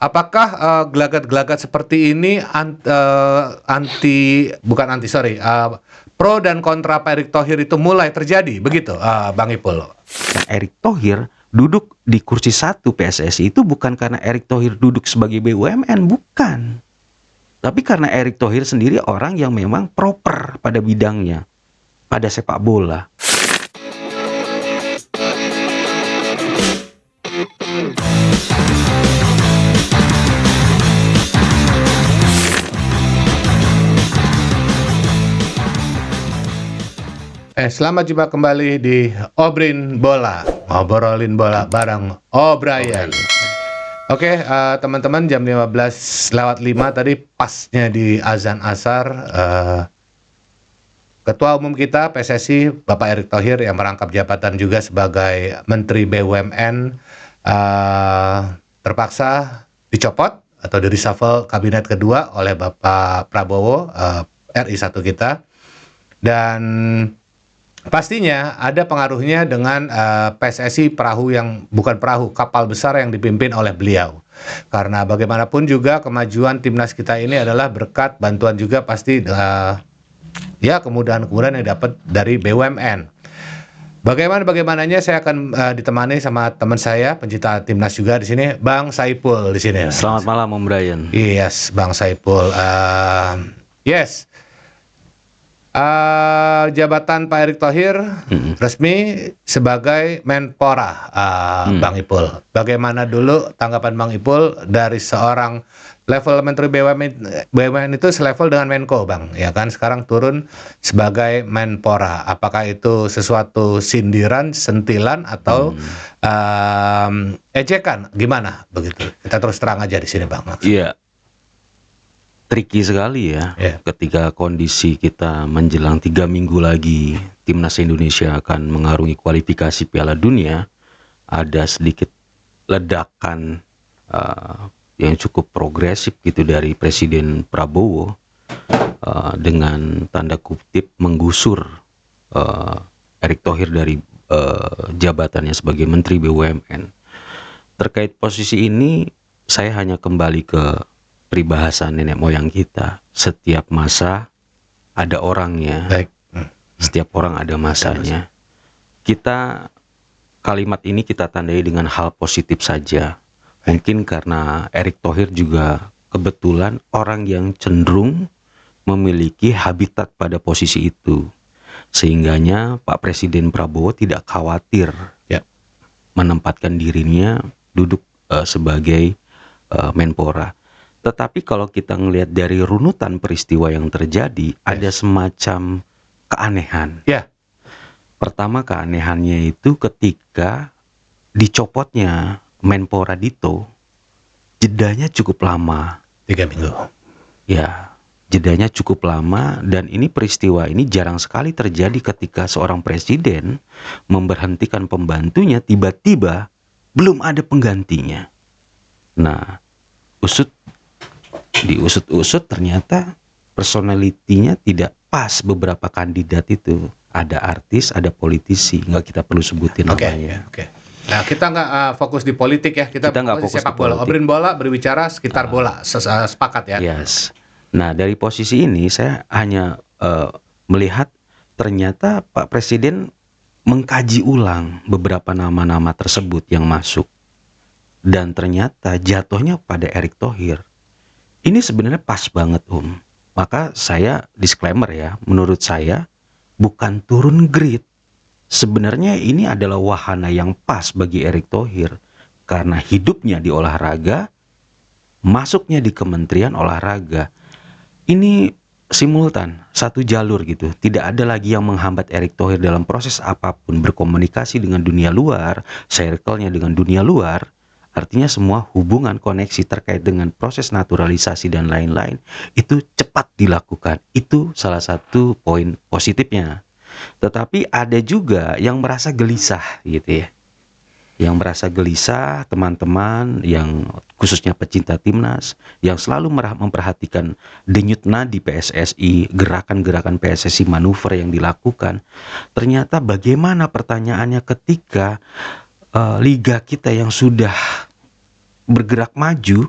Apakah gelagat-gelagat seperti ini pro dan kontra Pak Erick Thohir itu mulai terjadi, begitu, Bang Ipul? Erick Thohir duduk di kursi 1 PSSI itu bukan karena Erick Thohir duduk sebagai BUMN, bukan. Tapi karena Erick Thohir sendiri orang yang memang proper pada bidangnya, pada sepak bola. Selamat jumpa kembali di Obrolin Bola, ngobrolin bola bareng O'Brien. Oke, teman-teman, jam 15:05 tadi pasnya di azan asar, Ketua Umum kita PSSI Bapak Erick Thohir yang merangkap jabatan juga sebagai Menteri BUMN terpaksa dicopot atau di reshuffle kabinet kedua oleh Bapak Prabowo, RI 1 kita. Dan pastinya ada pengaruhnya dengan PSSI perahu yang bukan perahu, kapal besar yang dipimpin oleh beliau. Karena bagaimanapun juga kemajuan timnas kita ini adalah berkat bantuan juga pasti kemudahan-kemudahan yang dapat dari BUMN. Bagaimananya saya akan ditemani sama teman saya pencinta timnas juga di sini, Bang Saipul di sini. Selamat malam, Om Brian. Yes, Bang Saipul. Jabatan Pak Erick Thohir resmi sebagai Menpora, Bang Ipul. Bagaimana dulu tanggapan Bang Ipul dari seorang level Menteri BUMN itu selevel dengan Menko, Bang, ya kan? Sekarang turun sebagai Menpora. Apakah itu sesuatu sindiran, sentilan, atau ejekan? Gimana begitu? Kita terus terang aja di sini, Bang. Iya. Tricky sekali ya, ketika kondisi kita menjelang 3 minggu lagi timnas Indonesia akan mengarungi kualifikasi Piala Dunia, ada sedikit ledakan yang cukup progresif gitu dari Presiden Prabowo dengan tanda kutip menggusur Erick Thohir dari jabatannya sebagai Menteri BUMN. Terkait posisi ini, saya hanya kembali ke peribahasa nenek moyang kita. Setiap masa ada orangnya. Baik. Setiap orang ada masanya. Kalimat ini kita tandai dengan hal positif saja. Mungkin karena Erick Thohir juga kebetulan orang yang cenderung memiliki habitat pada posisi itu. Sehingganya Pak Presiden Prabowo tidak khawatir menempatkan dirinya duduk sebagai Menpora. Tetapi kalau kita ngelihat dari runutan peristiwa yang terjadi, ada semacam keanehan. Pertama, keanehannya itu ketika dicopotnya Menpora Dito, jedanya cukup lama. 3 minggu. Ya, jedanya cukup lama, dan ini peristiwa ini jarang sekali terjadi ketika seorang presiden memberhentikan pembantunya tiba-tiba belum ada penggantinya. Nah, diusut-usut ternyata personalitinya tidak pas beberapa kandidat itu. Ada artis, ada politisi, nggak kita perlu sebutin namanya. Nah, kita nggak fokus di politik ya, kita nggak fokus sepak bola. Obrolin bola berbicara sekitar bola, sepakat ya. Yes. Nah, dari posisi ini saya hanya melihat ternyata Pak Presiden mengkaji ulang beberapa nama-nama tersebut yang masuk, dan ternyata jatuhnya pada Erick Thohir. Ini sebenarnya pas banget, Om. Maka saya disclaimer ya, menurut saya bukan turun grade. Sebenarnya ini adalah wahana yang pas bagi Erick Thohir karena hidupnya di olahraga, masuknya di Kementerian Olahraga. Ini simultan, satu jalur gitu. Tidak ada lagi yang menghambat Erick Thohir dalam proses apapun, berkomunikasi dengan dunia luar, circle-nya dengan dunia luar. Artinya semua hubungan koneksi terkait dengan proses naturalisasi dan lain-lain itu cepat dilakukan. Itu salah satu poin positifnya. Tetapi ada juga yang merasa gelisah gitu ya. Yang merasa gelisah, teman-teman yang khususnya pecinta timnas yang selalu memperhatikan denyut nadi PSSI, gerakan-gerakan PSSI, manuver yang dilakukan. Ternyata bagaimana pertanyaannya ketika liga kita yang sudah bergerak maju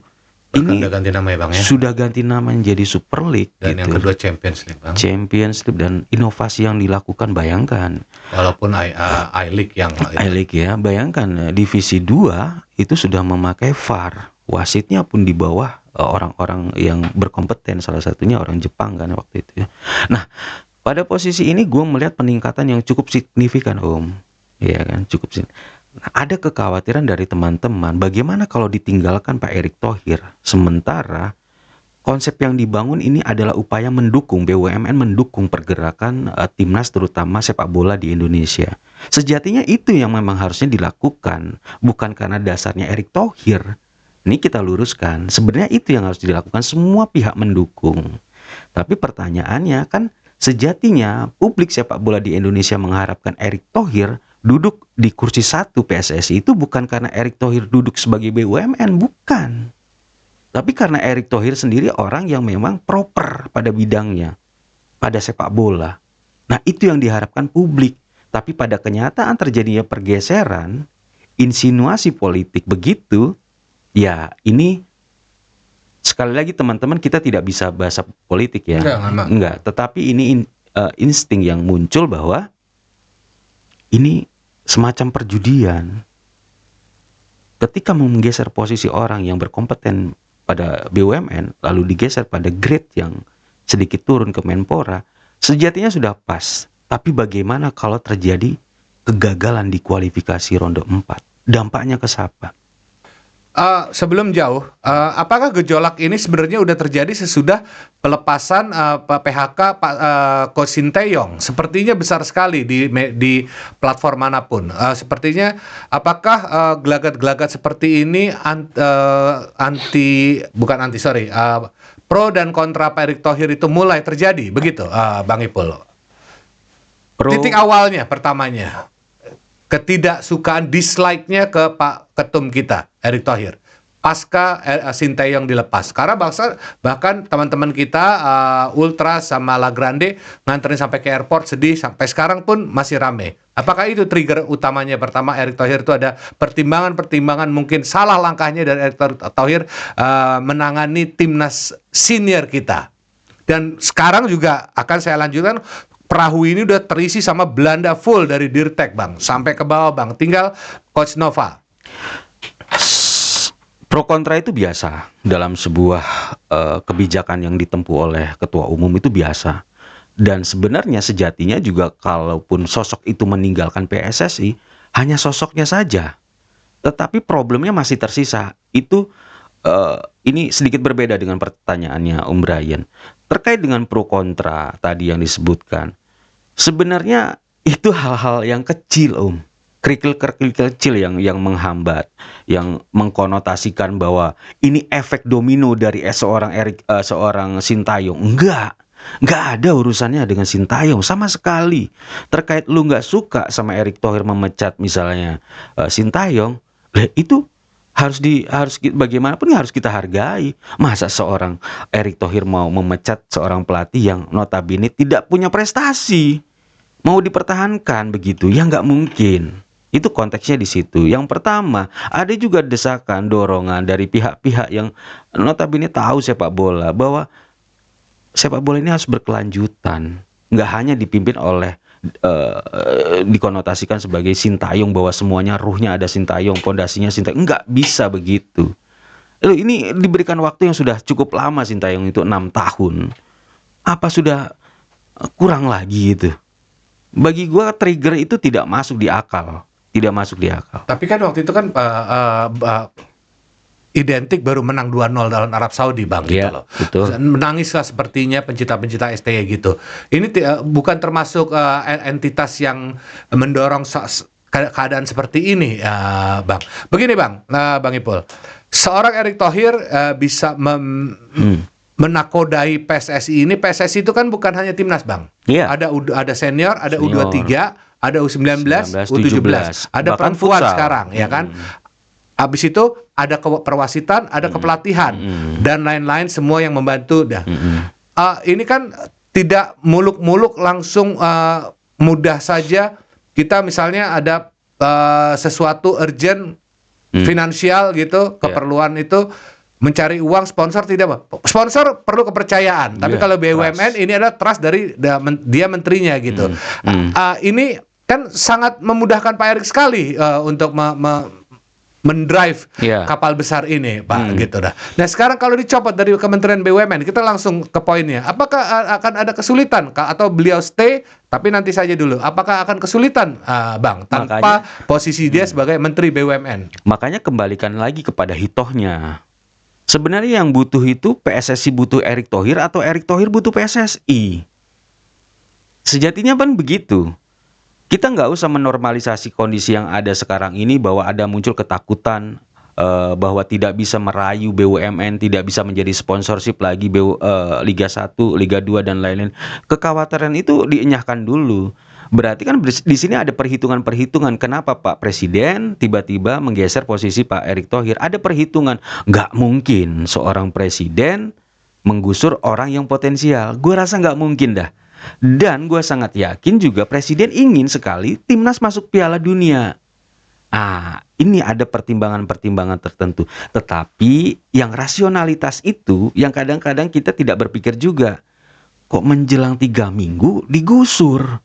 Bahkan ini udah ganti nama ya Bang ya. sudah ganti nama menjadi Super League Dan yang gitu. kedua Champions League Bang. Champions League, dan inovasi yang dilakukan, bayangkan Walaupun I-League yang I-League ya, bayangkan divisi 2 itu sudah memakai VAR. Wasitnya pun di bawah orang-orang yang berkompeten, salah satunya orang Jepang kan waktu itu ya. Nah, pada posisi ini gue melihat peningkatan yang cukup signifikan Om. Ya kan, cukup signifikan. Nah, ada kekhawatiran dari teman-teman, bagaimana kalau ditinggalkan Pak Erick Thohir, sementara konsep yang dibangun ini adalah upaya mendukung BUMN, mendukung pergerakan timnas terutama sepak bola di Indonesia. Sejatinya itu yang memang harusnya dilakukan, bukan karena dasarnya Erick Thohir. Ini kita luruskan, sebenarnya itu yang harus dilakukan, semua pihak mendukung. Tapi pertanyaannya kan, sejatinya publik sepak bola di Indonesia mengharapkan Erick Thohir duduk di kursi 1 PSSI itu bukan karena Erick Thohir duduk sebagai BUMN, bukan. Tapi karena Erick Thohir sendiri orang yang memang proper pada bidangnya, pada sepak bola. Nah, itu yang diharapkan publik. Tapi pada kenyataan terjadinya pergeseran, insinuasi politik begitu, ya ini sekali lagi teman-teman, kita tidak bisa bahasa politik ya. Enggak, tetapi ini insting yang muncul bahwa ini semacam perjudian. Ketika menggeser posisi orang yang berkompeten pada BUMN, lalu digeser pada grade yang sedikit turun ke Menpora, sejatinya sudah pas. Tapi bagaimana kalau terjadi kegagalan di kualifikasi ronde 4? Dampaknya ke siapa? Sebelum jauh, apakah gejolak ini sebenarnya udah terjadi sesudah pelepasan PHK Coach Sinteyong? Sepertinya besar sekali di platform manapun. Sepertinya apakah gelagat-gelagat seperti ini pro dan kontra Pak Erick Thohir itu mulai terjadi, begitu, Bang Ipul? Titik awalnya, pertamanya, ketidaksukaan, dislike-nya ke Pak Ketum kita, Erick Thohir, pasca Sinteyong dilepas. Karena bahkan teman-teman kita Ultras sama La Grande nganterin sampai ke airport, sedih, sampai sekarang pun masih rame. Apakah itu trigger utamanya? Pertama, Erick Thohir itu ada pertimbangan mungkin salah langkahnya dari Erick Thohir menangani timnas senior kita. Dan sekarang juga akan saya lanjutkan, perahu ini udah terisi sama Belanda full dari Dirtek Bang, sampai ke bawah Bang, tinggal Coach Nova. Pro kontra itu biasa dalam sebuah kebijakan yang ditempuh oleh ketua umum, itu biasa. Dan sebenarnya sejatinya juga kalaupun sosok itu meninggalkan PSSI, hanya sosoknya saja. Tetapi problemnya masih tersisa. Itu ini sedikit berbeda dengan pertanyaannya Om Brian. Terkait dengan pro kontra tadi yang disebutkan, sebenarnya itu hal-hal yang kecil Om. Kerikil-kerikil kecil yang menghambat, yang mengkonotasikan bahwa ini efek domino dari seorang Sintayong. Enggak ada urusannya dengan Sintayong sama sekali. Terkait lu nggak suka sama Erick Thohir memecat misalnya Sintayong, itu harus bagaimanapun harus kita hargai. Masa seorang Erick Thohir mau memecat seorang pelatih yang notabene tidak punya prestasi, mau dipertahankan begitu? Ya nggak mungkin. Itu konteksnya di situ. Yang pertama, ada juga desakan, dorongan dari pihak-pihak yang notabene tahu sepak bola, bahwa sepak bola ini harus berkelanjutan. Nggak hanya dipimpin oleh dikonotasikan sebagai Sintayong, bahwa semuanya ruhnya ada Sintayong, pondasinya Sintayong. Nggak bisa begitu. Lalu ini diberikan waktu yang sudah cukup lama, Sintayong itu 6 tahun. Apa sudah kurang lagi itu? Bagi gue trigger itu tidak masuk di akal. Tidak masuk di akal. Tapi kan waktu itu kan identik baru menang 2-0 dalam Arab Saudi Bang, gitu loh. Betul. Menangislah sepertinya pencinta-pencinta STY gitu. Ini bukan termasuk entitas yang mendorong keadaan seperti ini, Bang. Begini Bang, Bang Ipul, seorang Erick Thohir bisa menakodai PSSI ini. PSSI itu kan bukan hanya timnas Bang. Iya. Ada senior, ada U23, ada U19, U17, ada perempuan sekarang, ya kan? Habis itu ada perwasitan, ada kepelatihan, dan lain-lain semua yang membantu. Ini kan tidak muluk-muluk langsung mudah saja kita misalnya ada sesuatu urgent finansial gitu, keperluan itu mencari uang sponsor tidak, Bang. Sponsor perlu kepercayaan, tapi Iya, kalau BUMN trust. ini adalah trust dari dia menterinya gitu. Ini kan sangat memudahkan Pak Erick sekali untuk mendrive Iya. kapal besar ini, Pak, gitu dah. Nah, sekarang kalau dicopot dari Kementerian BUMN, kita langsung ke poinnya. Apakah akan ada kesulitan atau beliau stay tapi nanti saja dulu? Apakah akan kesulitan, Bang, tanpa posisi dia sebagai Menteri BUMN? Makanya kembalikan lagi kepada hitohnya. Sebenarnya yang butuh itu PSSI butuh Erick Thohir atau Erick Thohir butuh PSSI. Sejatinya kan begitu. Kita nggak usah menormalisasi kondisi yang ada sekarang ini bahwa ada muncul ketakutan bahwa tidak bisa merayu BUMN, tidak bisa menjadi sponsorship lagi Liga 1, Liga 2 dan lain-lain. Kekhawatiran itu dienyahkan dulu. Berarti kan di sini ada perhitungan-perhitungan kenapa Pak Presiden tiba-tiba menggeser posisi Pak Erick Thohir. Ada perhitungan. Nggak mungkin seorang presiden menggusur orang yang potensial. Gue rasa nggak mungkin dah. Dan gue sangat yakin juga presiden ingin sekali timnas masuk Piala Dunia. Ini ada pertimbangan-pertimbangan tertentu. Tetapi yang rasionalitas itu yang kadang-kadang kita tidak berpikir juga. Kok menjelang 3 minggu digusur?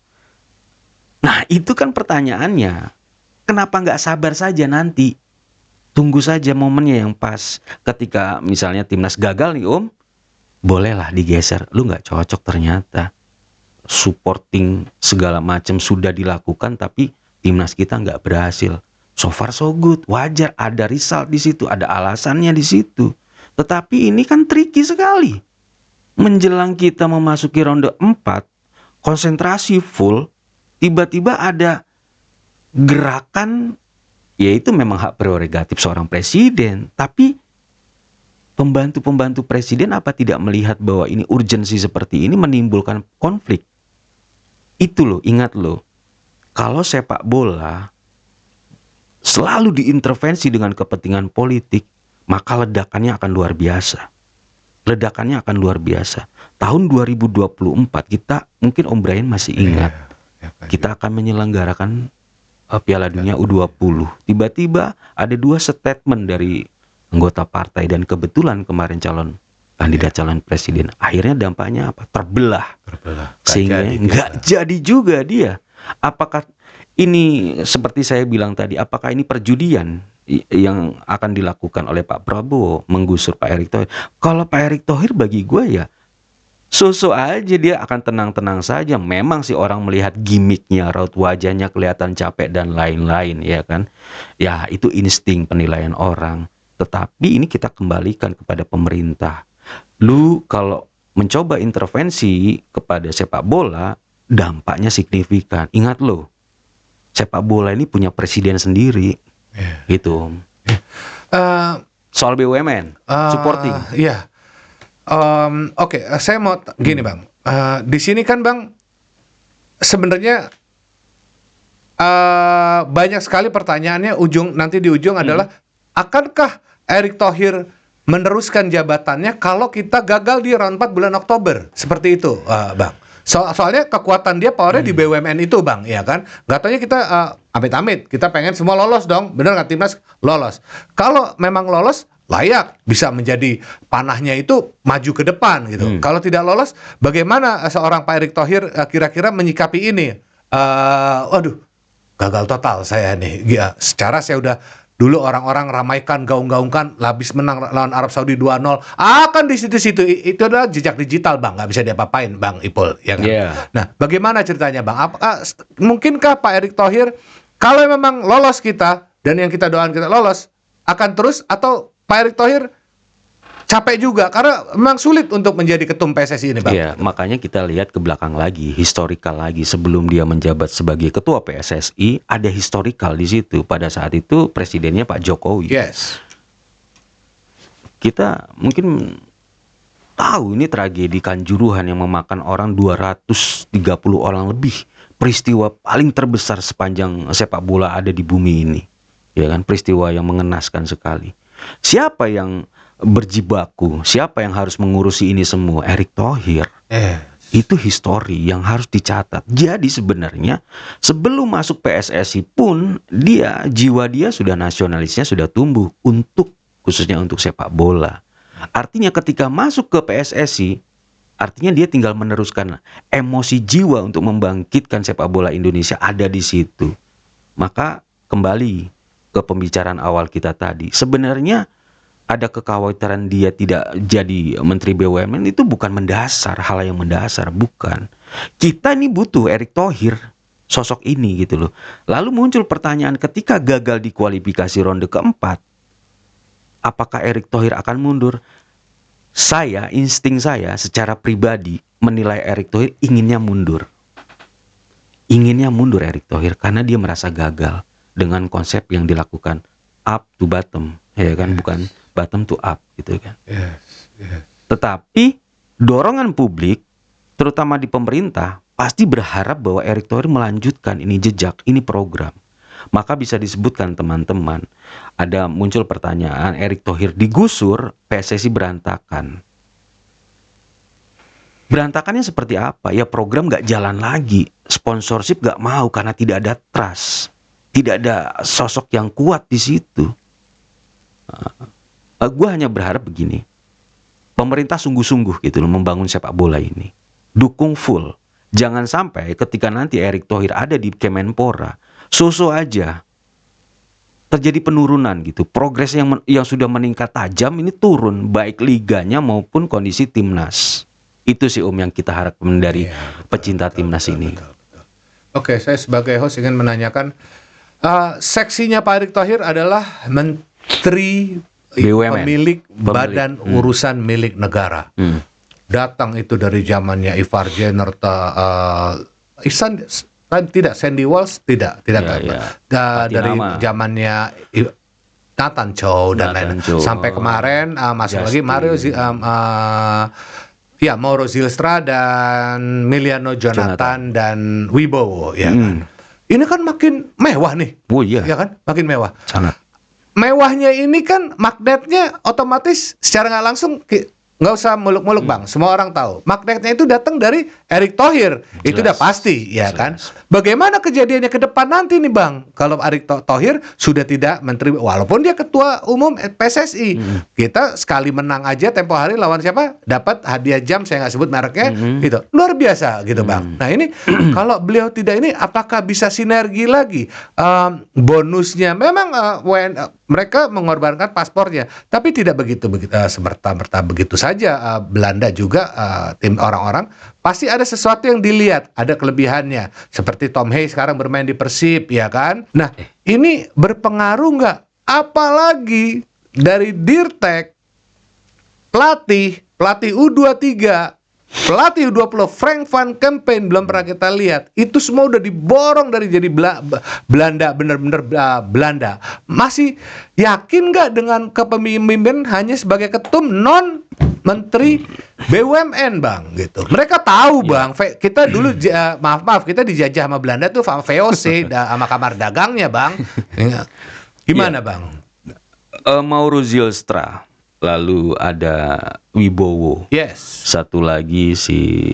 Nah itu kan pertanyaannya. Kenapa nggak sabar saja nanti? Tunggu saja momennya yang pas. Ketika misalnya timnas gagal nih Om, bolehlah digeser. Lu nggak cocok ternyata. Supporting segala macam sudah dilakukan tapi timnas kita nggak berhasil. So far so good, wajar, ada result di situ, ada alasannya di situ. Tetapi ini kan tricky sekali. Menjelang kita memasuki ronde 4, konsentrasi full, tiba-tiba ada gerakan, yaitu memang hak prerogatif seorang presiden, tapi pembantu-pembantu presiden apa tidak melihat bahwa ini urgensi seperti ini menimbulkan konflik? Itu loh, ingat loh, kalau sepak bola selalu diintervensi dengan kepentingan politik, maka ledakannya akan luar biasa. Ledakannya akan luar biasa. Tahun 2024 kita, mungkin Om Brian masih ingat, kita akan menyelenggarakan Piala Dunia U20. Tiba-tiba ada 2 statement dari anggota partai dan kebetulan kemarin kandidat calon presiden. Akhirnya dampaknya apa? Terbelah. Sehingga nggak jadi juga dia. Apakah ini seperti saya bilang tadi, apakah ini perjudian yang akan dilakukan oleh Pak Prabowo menggusur Pak Erick Thohir? Kalau Pak Erick Thohir bagi gue ya so-so aja, dia akan tenang-tenang saja. Memang sih orang melihat gimmicknya, raut wajahnya kelihatan capek dan lain-lain, ya kan? Ya itu insting penilaian orang. Tetapi ini kita kembalikan kepada pemerintah. Lu kalau mencoba intervensi kepada sepak bola, dampaknya signifikan. Ingat lo, sepak bola ini punya presiden sendiri, gitu. Soal BUMN, supporting. Iya. Oke, saya mau gini Bang. Di sini kan Bang, sebenarnya banyak sekali pertanyaannya. Nanti di ujung adalah, akankah Erick Thohir meneruskan jabatannya kalau kita gagal di round 4 bulan Oktober? Seperti itu, Bang. Soalnya kekuatan dia, powernya di BUMN itu, Bang, ya kan? Gak taunya kita amit-amit, kita pengen semua lolos dong, bener nggak timnas lolos? Kalau memang lolos, layak bisa menjadi panahnya itu maju ke depan gitu. Kalau tidak lolos, bagaimana seorang Pak Erick Thohir kira-kira menyikapi ini? Waduh, gagal total saya nih. Ya, secara saya udah dulu orang-orang ramaikan, gaung-gaungkan, habis menang lawan Arab Saudi 2-0. Kan di situ-situ itu adalah jejak digital, Bang, nggak bisa diapa-apain, Bang Ipul, ya kan? Nah, bagaimana ceritanya, Bang? Mungkinkah Pak Erick Thohir kalau memang lolos kita dan yang kita doakan kita lolos akan terus, atau Pak Erick Thohir capek juga karena memang sulit untuk menjadi ketum PSSI ini, Bang? Iya, makanya kita lihat ke belakang lagi, historikal lagi. Sebelum dia menjabat sebagai ketua PSSI, ada historikal di situ. Pada saat itu presidennya Pak Jokowi. Yes. Kita mungkin tahu ini tragedi Kanjuruhan yang memakan orang 230 orang lebih. Peristiwa paling terbesar sepanjang sepak bola ada di bumi ini. Ya kan, peristiwa yang mengenaskan sekali. Siapa yang berjibaku? Siapa yang harus mengurusi ini semua? Erick Thohir. Itu histori yang harus dicatat. Jadi sebenarnya sebelum masuk PSSI pun jiwa dia sudah nasionalisnya sudah tumbuh khususnya untuk sepak bola. Artinya ketika masuk ke PSSI, artinya dia tinggal meneruskan emosi jiwa untuk membangkitkan sepak bola Indonesia ada di situ. Maka kembali ke pembicaraan awal kita tadi, sebenarnya ada kekhawatiran dia tidak jadi Menteri BUMN itu bukan mendasar, hal yang mendasar, bukan. Kita ini butuh Erick Thohir, sosok ini gitu loh. Lalu muncul pertanyaan ketika gagal di kualifikasi ronde keempat, apakah Erick Thohir akan mundur? Insting saya secara pribadi menilai Erick Thohir inginnya mundur. Inginnya mundur Erick Thohir karena dia merasa gagal dengan konsep yang dilakukan up to bottom, ya kan, bukan bottom to up gitu kan. Yes. Tetapi dorongan publik terutama di pemerintah pasti berharap bahwa Erick Thohir melanjutkan ini jejak, ini program. Maka bisa disebutkan teman-teman, ada muncul pertanyaan Erick Thohir digusur, PSSI berantakan. Berantakannya seperti apa? Ya program gak jalan lagi, sponsorship gak mau karena tidak ada trust, tidak ada sosok yang kuat di situ. Gue hanya berharap begini, pemerintah sungguh-sungguh gitu loh membangun sepak bola ini, dukung full. Jangan sampai ketika nanti Erick Thohir ada di Kemenpora, aja terjadi penurunan gitu. Progres yang sudah meningkat tajam ini turun, baik liganya maupun kondisi timnas. Itu sih yang kita harapkan dari pecinta timnas ini. Betul. Oke, saya sebagai host ingin menanyakan, seksinya Pak Erick Thohir adalah Menteri BUMN. Pemilik Badan Urusan Milik Negara. Datang itu dari zamannya Ivar Jenner, tidak Sandy Walsh, tidak dari zamannya Nathan Chow dan lain-lain sampai kemarin masuk lagi Mauro Zylstra dan Miliano Jonathan dan Wibowo ya kan. Ini kan makin mewah nih. Oh iya. Ya kan? Makin mewah. Sangat. Mewahnya ini kan magnetnya otomatis secara nggak langsung nggak usah muluk-muluk Bang, semua orang tahu magnetnya itu datang dari Erick Thohir. Itu udah pasti ya kan. Bagaimana kejadiannya ke depan nanti nih Bang, kalau Erick Thohir sudah tidak menteri, walaupun dia ketua umum PSSI, kita sekali menang aja tempo hari lawan siapa dapat hadiah jam, saya nggak sebut mereknya, gitu, luar biasa gitu Bang. Nah ini kalau beliau tidak ini, apakah bisa sinergi lagi? Bonusnya memang mereka mengorbankan paspornya, tapi tidak begitu semerta-merta begitu saja. Belanda juga tim orang-orang pasti ada sesuatu yang dilihat, ada kelebihannya. Seperti Tom Hayes sekarang bermain di Persib, ya kan? Nah, ini berpengaruh nggak? Apalagi dari Dirtek, pelatih U23, pelatih U20, Frank van Kempen belum pernah kita lihat. Itu semua udah diborong dari jadi Belanda, bener-bener Belanda. Masih yakin nggak dengan kepemimpinan hanya sebagai ketum non Menteri BUMN Bang gitu. Mereka tahu Bang, kita dulu maaf kita dijajah sama Belanda tuh sama VOC sama kamar dagangnya Bang. Gimana Bang? Mauro Zylstra, lalu ada Wibowo. Yes. Satu lagi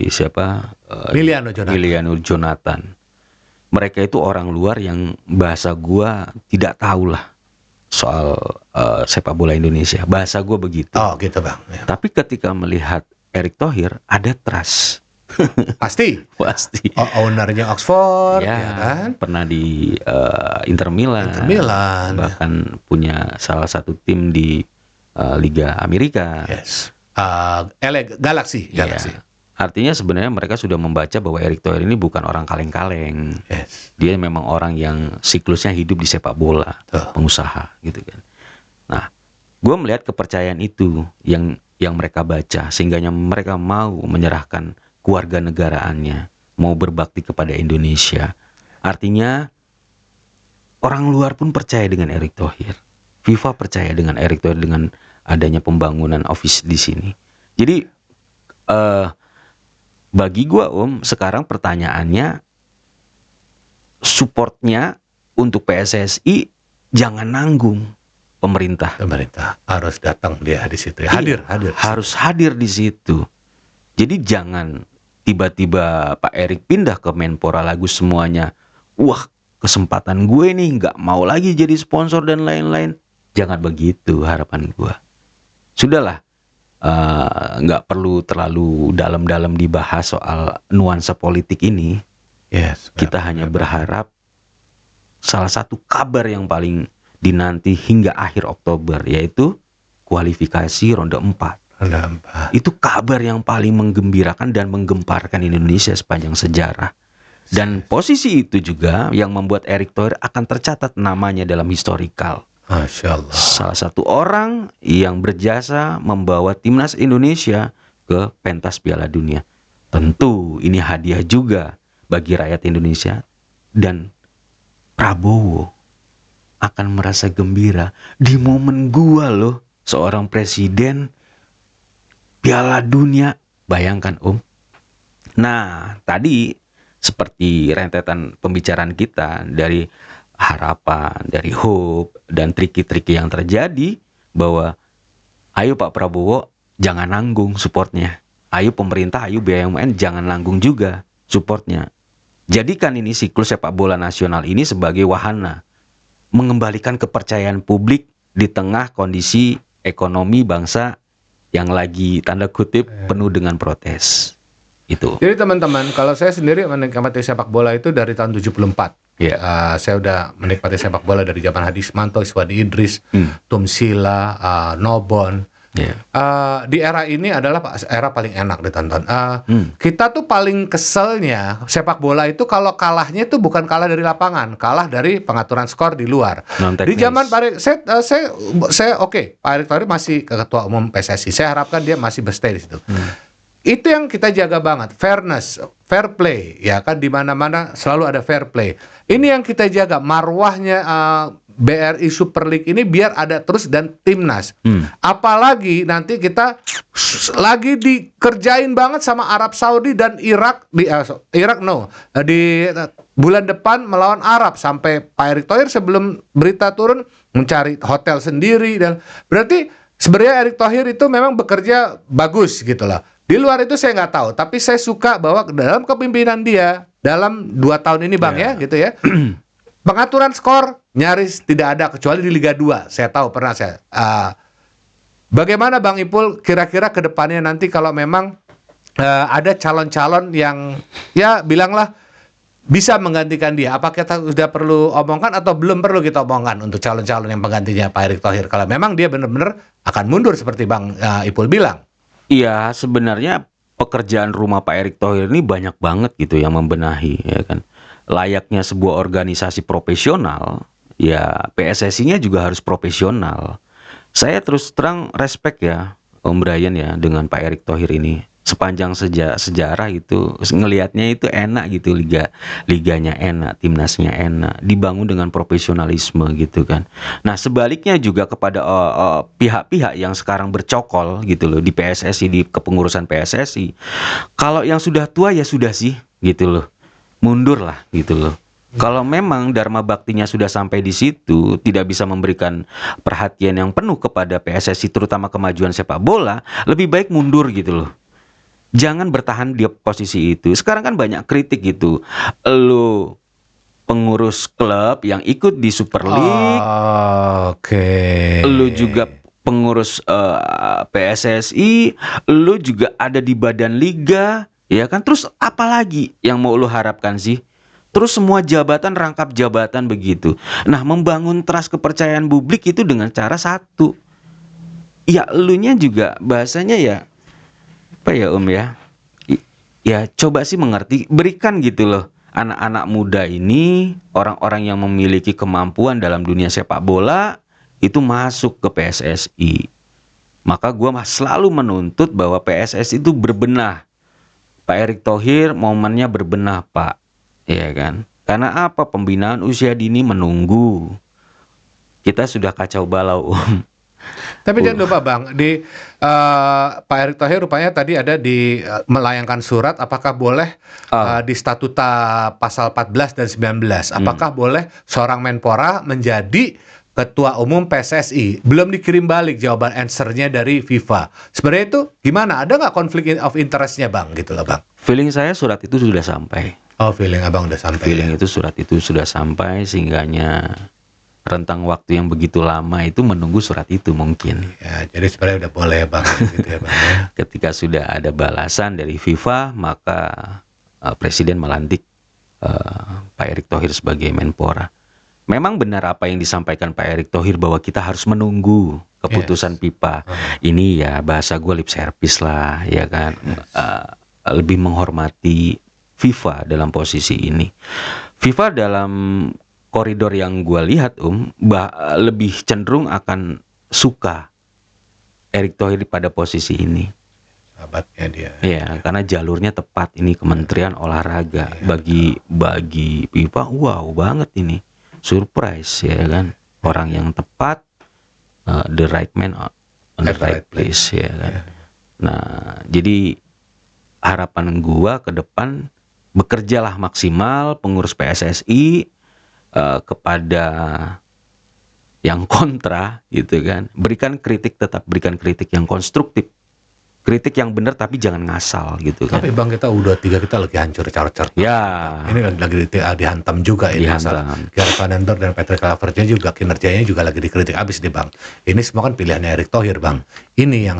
siapa? Miliano Jonathan. Mereka itu orang luar yang bahasa gua tidak tahu lah soal sepak bola Indonesia. Bahasa gua begitu. Oh gitu Bang. Ya. Tapi ketika melihat Erick Thohir ada trust. Pasti. Ownernya Oxford, ya kan? Pernah di Inter Milan. Bahkan punya salah satu tim di Liga Amerika. Yes. LA Galaxy. Ya. Artinya sebenarnya mereka sudah membaca bahwa Erick Thohir ini bukan orang kaleng-kaleng. Yes. Dia memang orang yang siklusnya hidup di sepak bola, pengusaha gitu kan. Nah, gue melihat kepercayaan itu yang mereka baca, sehingga mereka mau menyerahkan keluarga negaraannya, mau berbakti kepada Indonesia. Artinya orang luar pun percaya dengan Erick Thohir. FIFA percaya dengan Erick Thohir dengan adanya pembangunan office di sini. Jadi bagi gua sekarang pertanyaannya, supportnya untuk PSSI jangan nanggung. Pemerintah harus datang dia di situ. Hadir. Harus hadir di situ. Jadi jangan tiba-tiba Pak Erick pindah ke Menpora lagu semuanya. Wah, kesempatan gue nih, nggak mau lagi jadi sponsor dan lain-lain. Jangan begitu harapan gue. Sudahlah, nggak perlu terlalu dalam-dalam dibahas soal nuansa politik ini. Yes. Kita hanya berharap salah satu kabar yang paling dinanti hingga akhir Oktober, yaitu kualifikasi ronde 4. Ronde 4. Itu kabar yang paling menggembirakan dan menggemparkan Indonesia sepanjang sejarah. Dan posisi itu juga yang membuat Erick Thohir akan tercatat namanya dalam historikal. Masya Allah. Salah satu orang yang berjasa membawa timnas Indonesia ke pentas Piala Dunia. Tentu ini hadiah juga bagi rakyat Indonesia, dan Prabowo akan merasa gembira di momen gua loh, seorang presiden Piala Dunia. Bayangkan Om. Nah, tadi seperti rentetan pembicaraan kita dari harapan, dari hope, dan triki-triki yang terjadi, bahwa ayo Pak Prabowo jangan nanggung supportnya. Ayo pemerintah, ayo BUMN jangan nanggung juga supportnya. Jadikan ini siklus sepak bola nasional ini sebagai wahana mengembalikan kepercayaan publik di tengah kondisi ekonomi bangsa yang lagi tanda kutip penuh dengan protes. Itu. Jadi teman-teman, kalau saya sendiri menikmati sepak bola itu dari tahun 74. Ya. Saya udah menikmati sepak bola dari zaman Hadismanto, Iswadi Idris, Tum Sila, Nobon. Ya. Di era ini adalah era paling enak ditonton. Kita tuh paling keselnya sepak bola itu kalau kalahnya itu bukan kalah dari lapangan, kalah dari pengaturan skor di luar. Di zaman Pak Erick, saya oke, Pak Erick Thohir masih ketua umum PSSI. Saya harapkan dia masih berstay di situ. Itu yang kita jaga banget, fairness, fair play, ya kan, di mana-mana selalu ada fair play. Ini yang kita jaga, marwahnya BRI Super League ini biar ada terus, dan timnas. Apalagi nanti kita lagi dikerjain banget sama Arab Saudi dan Irak di bulan depan melawan Arab, sampai Pak Erick Thohir sebelum berita turun mencari hotel sendiri, dan berarti sebenarnya Erick Thohir itu memang bekerja bagus gitu lah. Di luar itu saya nggak tahu, tapi saya suka bahwa dalam kepemimpinan dia dalam 2 tahun ini Bang, ya gitu ya. Pengaturan skor nyaris tidak ada kecuali di Liga 2. Saya tahu pernah saya. Bagaimana Bang Ipul kira-kira ke depannya nanti kalau memang ada calon-calon yang ya bilanglah bisa menggantikan dia? Apa kita sudah perlu omongkan atau belum perlu kita omongkan untuk calon-calon yang penggantinya Pak Erick Thohir kalau memang dia benar-benar akan mundur seperti Bang Ipul bilang? Iya, sebenarnya pekerjaan rumah Pak Erick Thohir ini banyak banget gitu yang membenahi, ya kan. Layaknya sebuah organisasi profesional, ya PSSI-nya juga harus profesional. Saya terus terang respect ya Om Brian ya dengan Pak Erick Thohir ini. Sepanjang sejarah itu ngelihatnya itu enak gitu, liganya enak, timnasnya enak, dibangun dengan profesionalisme gitu kan. Nah sebaliknya juga kepada pihak-pihak yang sekarang bercokol gitu loh di PSSI, di kepengurusan PSSI, kalau yang sudah tua ya sudah sih gitu loh, mundur lah gitu loh. Kalau memang dharma baktinya sudah sampai di situ, tidak bisa memberikan perhatian yang penuh kepada PSSI terutama kemajuan sepak bola, lebih baik mundur gitu loh. Jangan bertahan di posisi itu. Sekarang kan banyak kritik gitu. Lu pengurus klub yang ikut di Super League. Lu juga pengurus PSSI. Lu juga ada di badan liga. Ya kan? Terus apa lagi yang mau lu harapkan sih? Terus semua jabatan rangkap jabatan begitu. Nah, membangun trust kepercayaan publik itu dengan cara satu. Ya elunya juga bahasanya ya apa ya Om ya, ya coba sih mengerti, berikan gitu loh anak-anak muda ini, orang-orang yang memiliki kemampuan dalam dunia sepak bola itu masuk ke PSSI. Maka gue selalu menuntut bahwa PSSI itu berbenah. Pak Erick Thohir momennya berbenah Pak, ya kan? Karena apa? Pembinaan usia dini menunggu. Kita sudah kacau balau Om. Tapi jangan lupa Bang, di Pak Erick Thohir rupanya tadi ada di melayangkan surat, apakah boleh di statuta pasal 14 dan 19, apakah boleh seorang Menpora menjadi ketua umum PSSI? Belum dikirim balik jawaban answernya dari FIFA. Sebenarnya itu gimana? Ada nggak konflik of interestnya Bang? Gitu loh Bang. Feeling saya surat itu sudah sampai. Oh, feeling Abang udah sampai. Feeling itu surat itu sudah sampai, sehingganya rentang waktu yang begitu lama itu menunggu surat itu mungkin. Ya, jadi sebenarnya udah boleh ya Bang, gitu ya Bang ya. Ketika sudah ada balasan dari FIFA, maka Presiden melantik Pak Erick Thohir sebagai Menpora. Memang benar apa yang disampaikan Pak Erick Thohir bahwa kita harus menunggu keputusan FIFA. Ini ya bahasa gue lip service lah, ya kan. Lebih menghormati FIFA dalam posisi ini. FIFA dalam koridor yang gue lihat lebih cenderung akan suka Erick Thohir pada posisi ini. Sahabatnya dia. Ya, karena jalurnya tepat, ini Kementerian Olahraga. Bagi FIFA, wow banget ini. Surprise ya kan. Orang yang tepat, the right man on the right place ya kan. Nah, jadi harapan gua ke depan, bekerjalah maksimal pengurus PSSI kepada yang kontra gitu kan. Berikan kritik, tetap berikan kritik yang konstruktif. Kritik yang benar tapi jangan ngasal gitu kan. Tapi Bang, kita U23 kita lagi hancur car-car. Ya. Ini lagi dihantam juga ini masalah. Gerard Vandenberg dan Patrick Kluivert juga kinerjanya juga lagi dikritik abis nih Bang. Ini semua kan pilihannya Erick Thohir Bang. Ini yang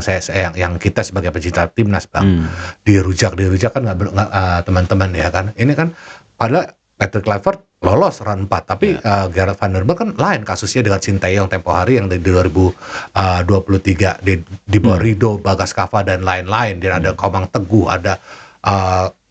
yang kita sebagai pecinta timnas Bang. Dirujak kan nggak teman-teman ya kan. Ini kan padahal Patrick Kluivert lolos round 4, tapi Gerard Vandenberg kan lain kasusnya dengan Sinteyong tempo hari yang dari 2023 di bawah Rido, Bagas Kava dan lain-lain. Dan ada Komang Teguh, ada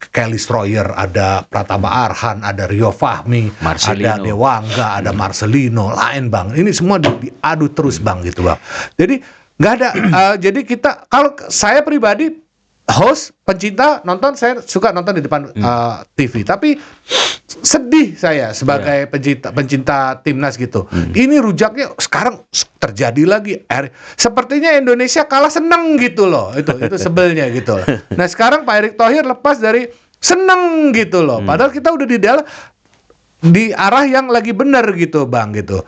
Kelly Stroyer, ada Pratama Arhan, ada Rio Fahmi, Marcelino, ada Dewangga, ada Marcelino, lain Bang. Ini semua diadu terus Bang gitu Bang. Jadi nggak ada. Jadi kita, kalau saya pribadi host, pencinta nonton, saya suka nonton di depan TV. Tapi sedih saya sebagai pencinta timnas gitu. Ini rujaknya sekarang terjadi lagi. Sepertinya Indonesia kalah seneng gitu loh. Itu sebelnya gitu loh. Nah sekarang Pak Erick Thohir lepas dari seneng gitu loh. Padahal kita udah di arah yang lagi benar gitu Bang gitu.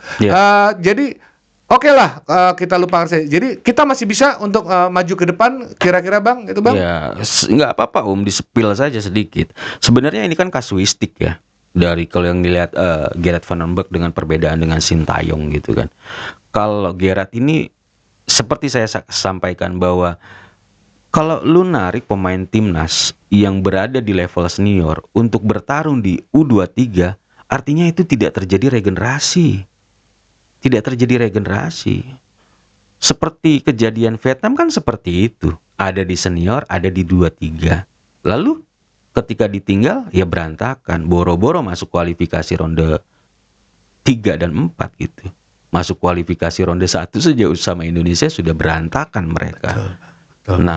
Jadi oke lah, kita lupakan saja. Jadi kita masih bisa untuk maju ke depan, kira-kira Bang, itu Bang? Ya, nggak apa-apa disepil saja sedikit. Sebenarnya ini kan kasuistik ya. Dari kalau yang dilihat Gerard Vandenberg dengan perbedaan dengan Sintayong gitu kan. Kalau Gerard ini seperti saya sampaikan bahwa kalau lu narik pemain timnas yang berada di level senior untuk bertarung di U23, artinya itu tidak terjadi regenerasi. Tidak terjadi regenerasi. Seperti kejadian Vietnam kan seperti itu. Ada di senior, ada di 23. Lalu ketika ditinggal ya berantakan. Boro-boro masuk kualifikasi ronde 3 dan 4 gitu. Masuk kualifikasi ronde 1 saja sama Indonesia sudah berantakan mereka. Betul.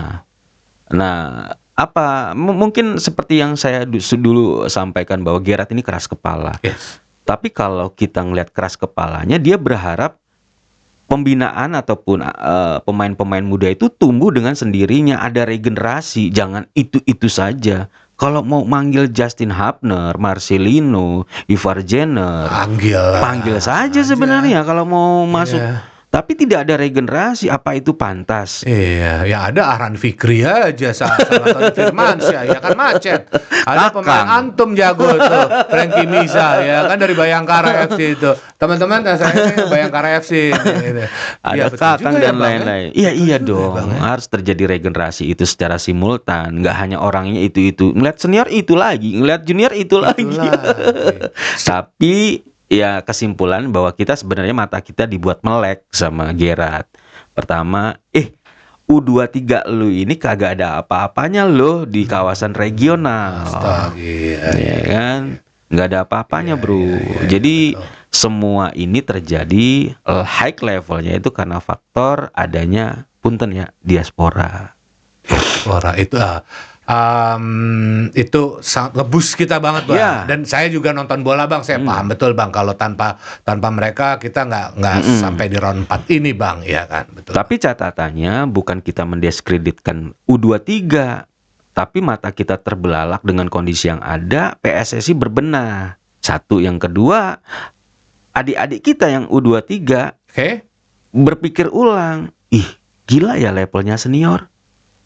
Nah, apa mungkin seperti yang saya dulu sampaikan bahwa Gerard ini keras kepala. Yes. Tapi kalau kita ngelihat keras kepalanya, dia berharap pembinaan ataupun pemain-pemain muda itu tumbuh dengan sendirinya, ada regenerasi, jangan itu-itu saja. Kalau mau manggil Justin Hapner, Marcelino, Ivar Jenner, panggil saja sebenarnya kalau mau masuk. Tapi tidak ada regenerasi, apa itu pantas? Iya, ya ada Arhan Fikri aja, salah satu Firmansyah, ya kan macet. Ada pemain antum jago tuh, Frankie Misa, ya kan dari Bayangkara FC itu. Teman-teman, saya Bayangkara FC. Gitu. Ada Kakang dan lain-lain. Iya dong, harus terjadi regenerasi itu secara simultan. Nggak hanya orangnya itu. Ngeliat senior itu lagi, ngeliat junior itu lagi. Tapi ya kesimpulan bahwa kita sebenarnya mata kita dibuat melek sama Gerard. Pertama, U23 lu ini kagak ada apa-apanya lo di kawasan regional. Ya kan? Nggak ada apa-apanya bro. Jadi semua ini terjadi high levelnya itu karena faktor adanya punten ya diaspora. Itu sangat lebus kita banget Bang. Dan saya juga nonton bola Bang, saya paham betul Bang kalau tanpa mereka kita nggak sampai di round 4 ini Bang, ya kan. Betul. Tapi catatannya bukan kita mendiskreditkan U23, tapi mata kita terbelalak dengan kondisi yang ada. PSSI berbenah. Satu, yang kedua, adik-adik kita yang U23 berpikir ulang, gila ya levelnya senior.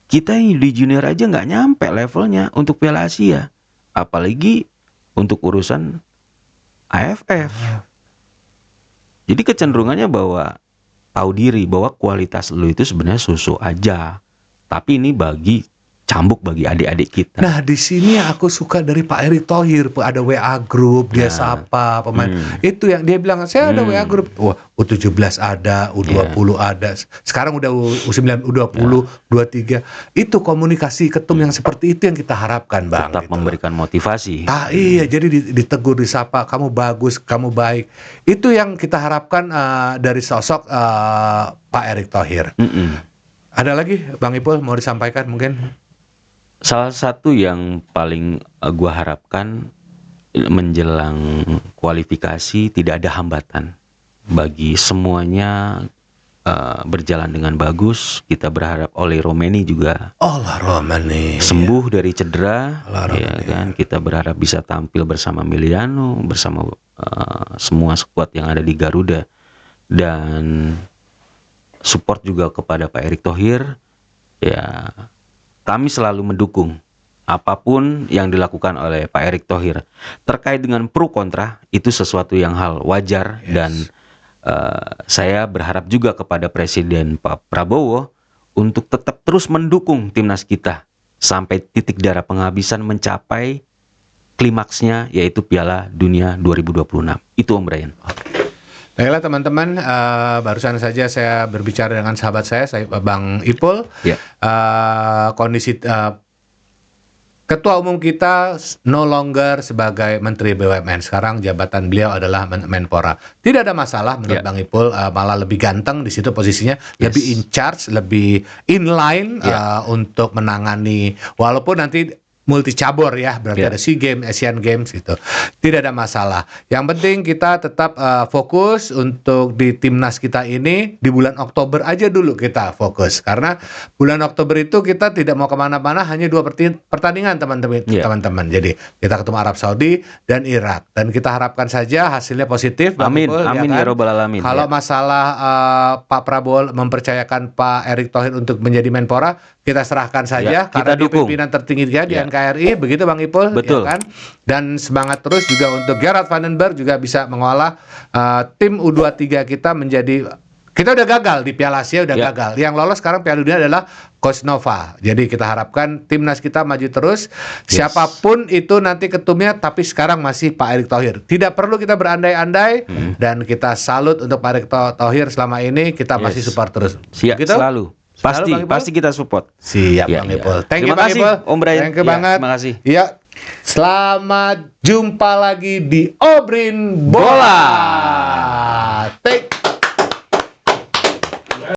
Kita yang di junior aja nggak nyampe levelnya untuk Piala Asia, apalagi untuk urusan AFF. Jadi kecenderungannya bahwa tahu diri bahwa kualitas lu itu sebenarnya susu aja. Tapi ini cambuk bagi adik-adik kita. Nah, di sini yang aku suka dari Pak Erick Thohir, ada WA group, dia sapa pemain. Itu yang dia bilang, saya ada WA group. Wah, U17 ada, U20 ada. Sekarang udah U9, U20, 23. Itu komunikasi ketum yang seperti itu yang kita harapkan, Bang. Tetap memberikan motivasi. Iya, jadi ditegur, disapa, kamu bagus, kamu baik. Itu yang kita harapkan dari sosok Pak Erick Thohir. Ada lagi, Bang Ipul, mau disampaikan mungkin? Salah satu yang paling gua harapkan menjelang kualifikasi tidak ada hambatan bagi semuanya berjalan dengan bagus. Kita berharap oleh Romeni juga sembuh dari cedera, ya kan. Kita berharap bisa tampil bersama Miliano, bersama semua skuad yang ada di Garuda, dan support juga kepada Pak Erick Thohir. Ya, kami selalu mendukung apapun yang dilakukan oleh Pak Erick Thohir. Terkait dengan pro kontra, itu sesuatu yang hal wajar. Dan saya berharap juga kepada Presiden Pak Prabowo untuk tetap terus mendukung timnas kita sampai titik darah penghabisan, mencapai klimaksnya, yaitu Piala Dunia 2026. Itu Om Brian. Baiklah teman-teman, barusan saja saya berbicara dengan sahabat saya Bang Ipul. Kondisi Ketua Umum kita no longer sebagai Menteri BUMN. Sekarang jabatan beliau adalah Menpora. Tidak ada masalah menurut Bang Ipul, malah lebih ganteng di situ posisinya, lebih in charge, lebih inline untuk menangani, walaupun nanti multi cabur ya, berarti ada SEA Games, Asian Games gitu. Tidak ada masalah. Yang penting kita tetap fokus untuk di timnas kita ini. Di bulan Oktober aja dulu kita fokus, karena bulan Oktober itu kita tidak mau kemana-mana, hanya 2 pertandingan teman-teman. Jadi kita ketemu Arab Saudi dan Irak, dan kita harapkan saja hasilnya positif. Amin, amin ya robbal alamin. Kalau masalah Pak Prabowo mempercayakan Pak Erick Thohir untuk menjadi Menpora, kita serahkan saja, karena dia pimpinan tertinggi dia di NKRI, begitu Bang Ipul. Betul. Ya kan? Dan semangat terus juga untuk Gerard Vandenberg juga bisa mengolah tim U23 kita menjadi, kita udah gagal di Piala Asia, gagal. Yang lolos sekarang Piala Dunia adalah Coach Nova. Jadi kita harapkan timnas kita maju terus. Siapapun itu nanti ketumnya, tapi sekarang masih Pak Erick Thohir. Tidak perlu kita berandai-andai, dan kita salut untuk Pak Erick Thohir selama ini. Kita masih support terus. Siap, gitu? Selalu. Pasti kita support. Siap Bang Ipul. Thank you Bang Ipul. Om Brian. Thank you banget. Terima kasih. Iya. Selamat jumpa lagi di Obrin Bola. Take